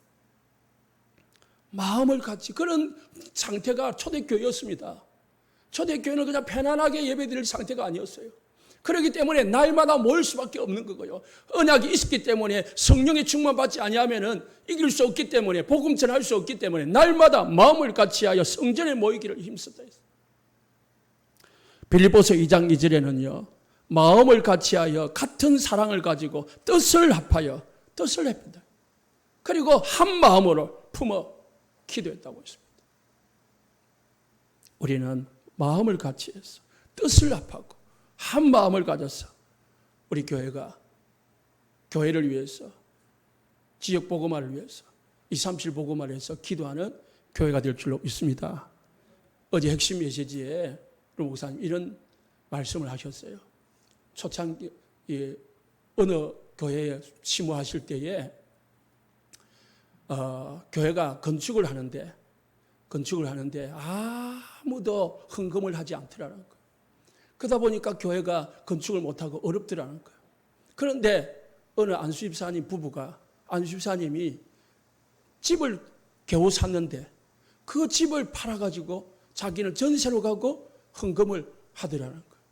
마음을 같이, 그런 상태가 초대교회였습니다. 초대교회는 그냥 편안하게 예배 드릴 상태가 아니었어요. 그렇기 때문에 날마다 모일 수밖에 없는 거고요. 언약이 있었기 때문에, 성령의 충만받지 아니하면은 이길 수 없기 때문에, 복음 전할 수 없기 때문에 날마다 마음을 같이 하여 성전에 모이기를 힘썼다 했어요. 빌립보서 2장 2절에는요, 마음을 같이 하여 같은 사랑을 가지고 뜻을 합하여 뜻을 합니다. 그리고 한 마음으로 품어 기도했다고 했습니다. 우리는 마음을 같이 해서 뜻을 합하고 한 마음을 가져서 우리 교회가 교회를 위해서, 지역 복음화를 위해서, 237 복음화를 위해서 기도하는 교회가 될 줄로 믿습니다. 어제 핵심 메시지에 우리 목사님 이런 말씀을 하셨어요. 초창기 어느 교회에 심호하실 때에 교회가 건축을 하는데 아무도 헌금을 하지 않더라는 거예요. 그러다 보니까 교회가 건축을 못하고 어렵더라는 거예요. 그런데 어느 안수집사님 부부가, 안수집사님이 집을 겨우 샀는데 그 집을 팔아가지고 자기는 전세로 가고 헌금을 하더라는 거예요.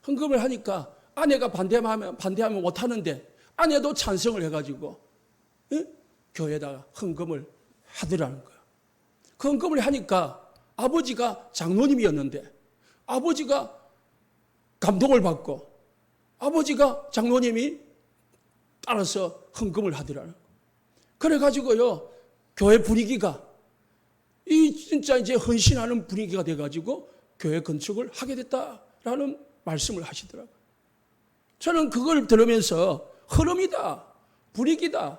헌금을 하니까 아내가 반대하면 못하는데 아내도 찬성을 해가지고 교회에다가 헌금을 하더라는 거예요. 그 헌금을 하니까 아버지가 장로님이었는데 아버지가 감동을 받고 아버지가 장로님이 따라서 헌금을 하더라는 거예요. 그래가지고요, 교회 분위기가 진짜 이제 헌신하는 분위기가 돼가지고 교회 건축을 하게 됐다라는 말씀을 하시더라고요. 저는 그걸 들으면서 흐름이다, 분위기다,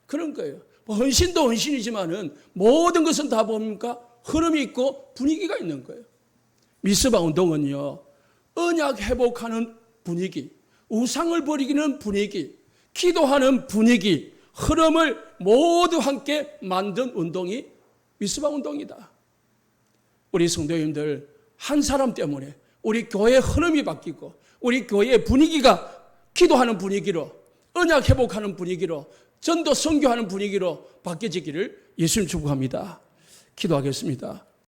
그런 거예요. 헌신도 헌신이지만은 모든 것은 다 뭡니까? 흐름이 있고 분위기가 있는 거예요. 미스바 운동은요, 언약 회복하는 분위기, 우상을 버리기는 분위기, 기도하는 분위기, 흐름을 모두 함께 만든 운동이 미스바 운동이다. 우리 성도님들 한 사람 때문에 우리 교회의 흐름이 바뀌고 우리 교회의 분위기가 기도하는 분위기로, 언약 회복하는 분위기로, 전도 선교하는 분위기로 바뀌어지기를 예수님 축복합니다. 기도하겠습니다.